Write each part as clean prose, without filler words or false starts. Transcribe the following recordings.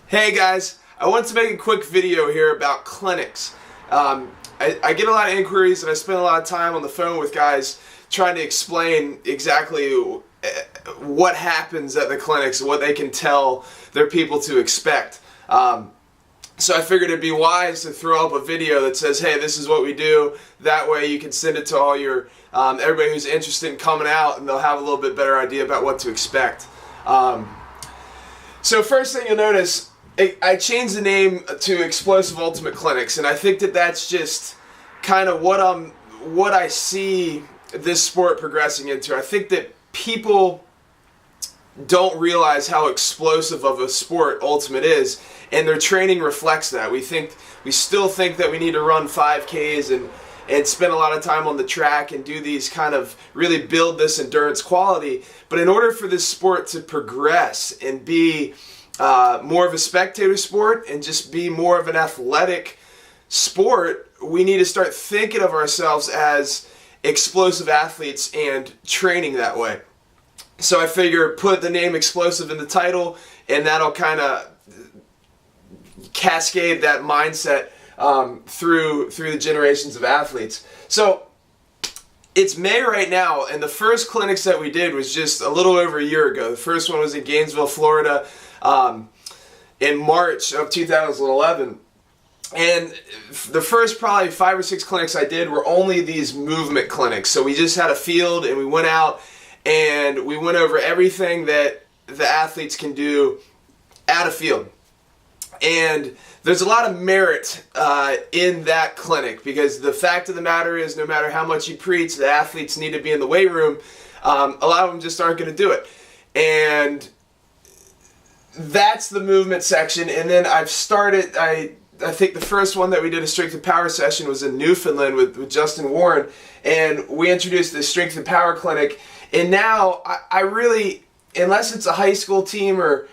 Hey guys, I want to make a quick video here about clinics. I get a lot of inquiries and I spend a lot of time on the phone with guys trying to explain exactly what happens at the clinics and what they can tell their people to expect. So I figured it'd be wise to throw up a video that says, hey, this is what we do. That way you can send it to all your everybody who's interested in coming out, and they'll have a little bit better idea about what to expect. So first thing you'll notice, I changed the name to Explosive Ultimate Clinics, and I think that that's just kind of what I see this sport progressing into. I think that people don't realize how explosive of a sport Ultimate is, and their training reflects that. We still think that we need to run 5Ks and spend a lot of time on the track and do these kind of really build this endurance quality. But in order for this sport to progress and be more of a spectator sport and just be more of an athletic sport, we need to start thinking of ourselves as explosive athletes and training that way. So I figure put the name Explosive in the title, and that'll kind of cascade that mindset through the generations of athletes. So it's May right now, and the first clinics that we did was just a little over a year ago. The first one was in Gainesville, Florida, in March of 2011. And the first probably 5 or 6 clinics I did were only these movement clinics. So we just had a field and we went out and we went over everything that the athletes can do at a field. And there's a lot of merit in that clinic, because the fact of the matter is, no matter how much you preach, the athletes need to be in the weight room. A lot of them just aren't going to do it. And that's the movement section. And then I've started, I think the first one that we did, a strength and power session, was in Newfoundland with Justin Warren, and we introduced the strength and power clinic. And now I really, unless it's a high school team or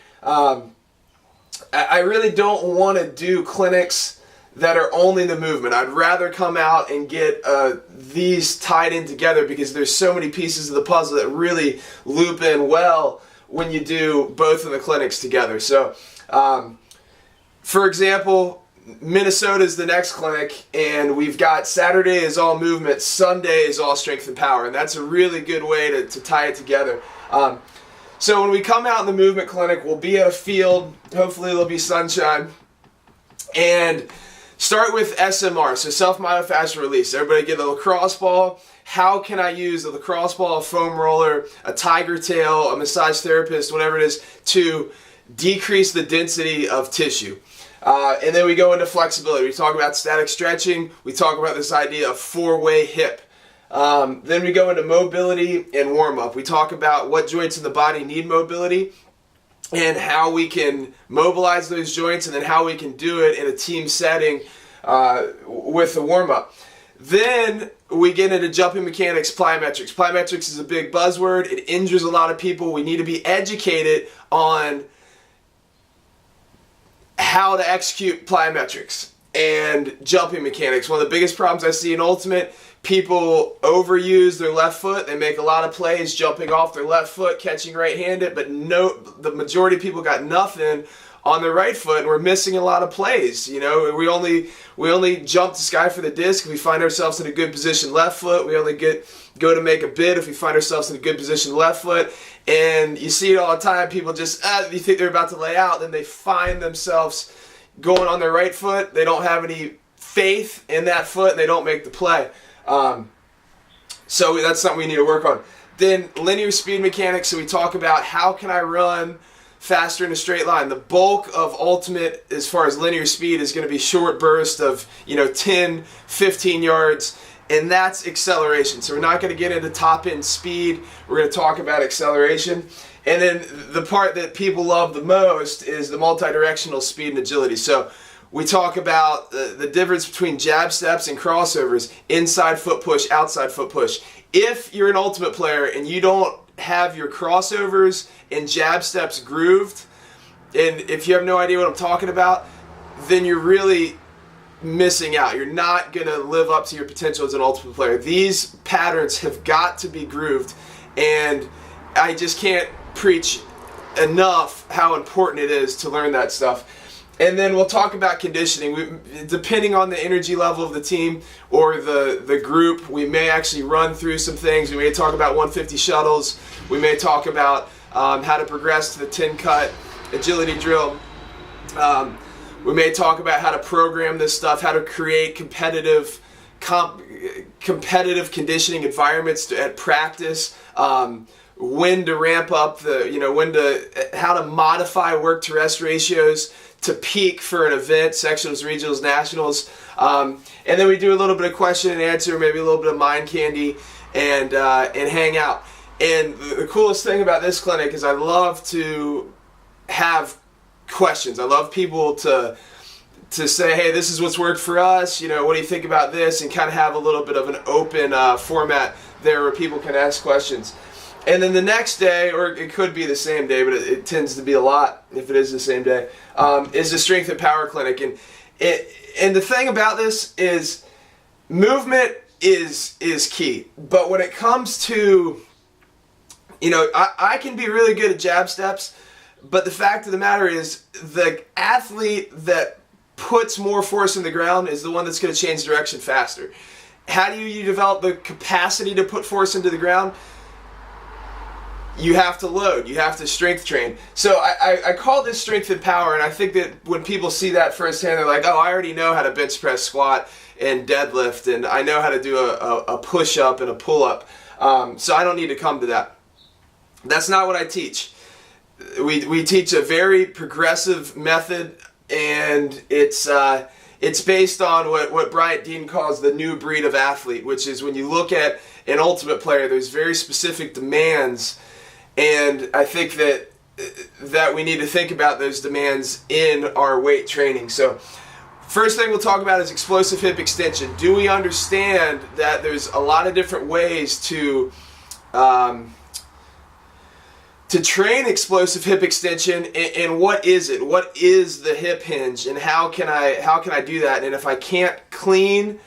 I really don't want to do clinics that are only the movement. I'd rather come out and get these tied in together, because there's so many pieces of the puzzle that really loop in well when you do both of the clinics together. So, for example, Minnesota is the next clinic, and we've got Saturday is all movement, Sunday is all strength and power, and that's a really good way to tie it together. So when we come out in the movement clinic, we'll be at a field, hopefully there'll be sunshine, and start with SMR, so self-myofascial release. Everybody get a lacrosse ball. How can I use a lacrosse ball, a foam roller, a tiger tail, a massage therapist, whatever it is, to decrease the density of tissue? And then we go into flexibility. We talk about static stretching. We talk about this idea of 4-way hip. Then we go into mobility and warm-up. We talk about what joints in the body need mobility and how we can mobilize those joints, and then how we can do it in a team setting with the warm-up. Then we get into jumping mechanics, plyometrics. Plyometrics is a big buzzword. It injures a lot of people. We need to be educated on how to execute plyometrics and jumping mechanics. One of the biggest problems I see in Ultimate, people overuse their left foot. They make a lot of plays jumping off their left foot, catching right-handed, but the majority of people got nothing on their right foot, and we're missing a lot of plays. You know, we only jump the sky for the disc if we find ourselves in a good position left foot. We only go to make a bid if we find ourselves in a good position left foot. And you see it all the time. People just, you think they're about to lay out, then they find themselves going on their right foot. They don't have any faith in that foot, and they don't make the play. So that's something we need to work on. Then linear speed mechanics. So we talk about how can I run faster in a straight line. The bulk of Ultimate, as far as linear speed, is going to be short bursts of 10, 15 yards. And that's acceleration. So we're not going to get into top-end speed. We're going to talk about acceleration. And then the part that people love the most is the multi-directional speed and agility. So we talk about the difference between jab steps and crossovers, inside foot push, outside foot push. If you're an Ultimate player and you don't have your crossovers and jab steps grooved, and if you have no idea what I'm talking about, then you're really missing out. You're not going to live up to your potential as an Ultimate player. These patterns have got to be grooved, and I just can't preach enough how important it is to learn that stuff. And then we'll talk about conditioning. Depending on the energy level of the team or the group, we may actually run through some things. We may talk about 150 shuttles. We may talk about how to progress to the 10 cut agility drill. We may talk about how to program this stuff, how to create competitive conditioning environments at practice. When to ramp up how to modify work to rest ratios to peak for an event, sectionals, regionals, nationals. And then we do a little bit of question and answer, maybe a little bit of mind candy, and hang out. And the coolest thing about this clinic is I love to have questions. I love people to say, hey, this is what's worked for us, what do you think about this, and kind of have a little bit of an open format there where people can ask questions. And then the next day, or it could be the same day, but it tends to be a lot if it is the same day, is the Strength and Power Clinic. And the thing about this is movement is key. But when it comes to, I can be really good at jab steps, but the fact of the matter is the athlete that puts more force in the ground is the one that's going to change direction faster. How do you develop the capacity to put force into the ground? You have to load. You have to strength train. So I call this strength and power, and I think that when people see that firsthand, they're like, oh, I already know how to bench press, squat, and deadlift, and I know how to do a push-up and a pull-up, so I don't need to come to that. That's not what I teach. We teach a very progressive method, and it's based on what Bryant Dean calls the new breed of athlete, which is when you look at an ultimate player, there's very specific demands. And I think that we need to think about those demands in our weight training. So first thing we'll talk about is explosive hip extension. Do we understand that there's a lot of different ways to train explosive hip extension, and what is it? What is the hip hinge, and how can I do that? And if I can't clean,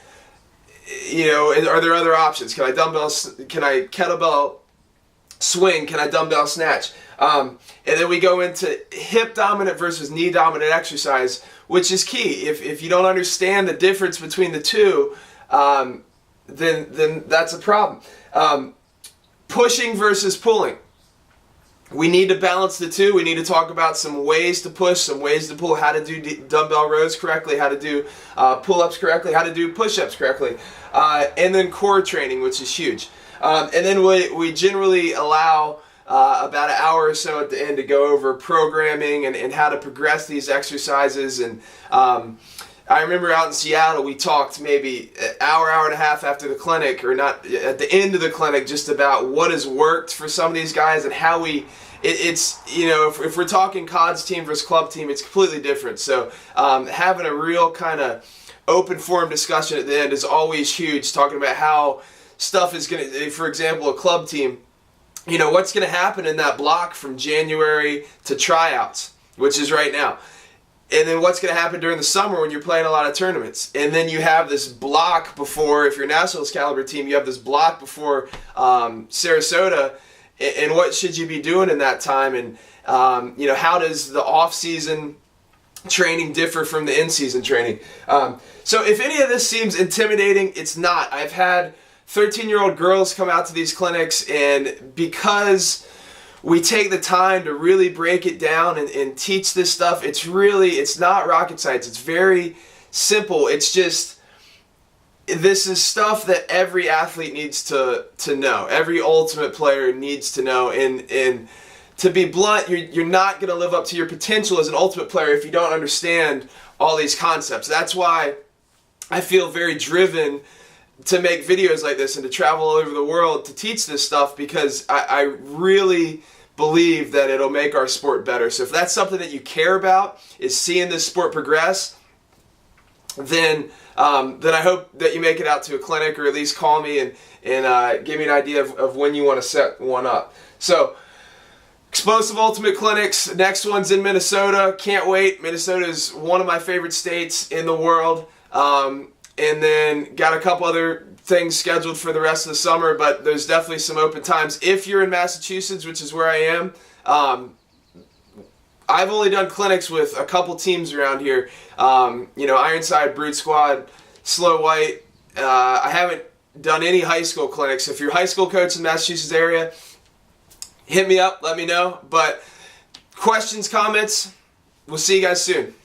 are there other options? Can I kettlebell swing? Can I dumbbell snatch? And then we go into hip dominant versus knee dominant exercise, which is key. If you don't understand the difference between the two, then that's a problem. Pushing versus pulling. We need to balance the two. We need to talk about some ways to push, some ways to pull, how to do dumbbell rows correctly, how to do pull-ups correctly, how to do push-ups correctly, and then core training, which is huge. And then we generally allow about an hour or so at the end to go over programming and how to progress these exercises. And I remember out in Seattle, we talked maybe an hour and a half after the clinic, or not at the end of the clinic, just about what has worked for some of these guys and how if we're talking CODS team versus club team, it's completely different. So having a real kind of open forum discussion at the end is always huge, talking about how stuff is going to, for example, a club team, what's going to happen in that block from January to tryouts, which is right now. And then what's going to happen during the summer when you're playing a lot of tournaments. And then you have this block before, if you're a nationals caliber team, you have this block before Sarasota. And what should you be doing in that time? And, how does the off-season training differ from the in-season training? So if any of this seems intimidating, it's not. I've had 13-year-old girls come out to these clinics, and because we take the time to really break it down and teach this stuff, it's not rocket science. It's very simple. It's just, this is stuff that every athlete needs to know. Every ultimate player needs to know. And to be blunt, you're not going to live up to your potential as an ultimate player if you don't understand all these concepts. That's why I feel very driven to make videos like this and to travel all over the world to teach this stuff, because I really believe that it'll make our sport better. So if that's something that you care about, is seeing this sport progress, then I hope that you make it out to a clinic, or at least call me and give me an idea of when you want to set one up. So Explosive Ultimate Clinics, next one's in Minnesota. Can't wait. Minnesota is one of my favorite states in the world. And then got a couple other things scheduled for the rest of the summer, but there's definitely some open times. If you're in Massachusetts, which is where I am, I've only done clinics with a couple teams around here. Ironside, Brute Squad, Slow White. I haven't done any high school clinics. If you're a high school coach in the Massachusetts area, hit me up, let me know. But questions, comments, we'll see you guys soon.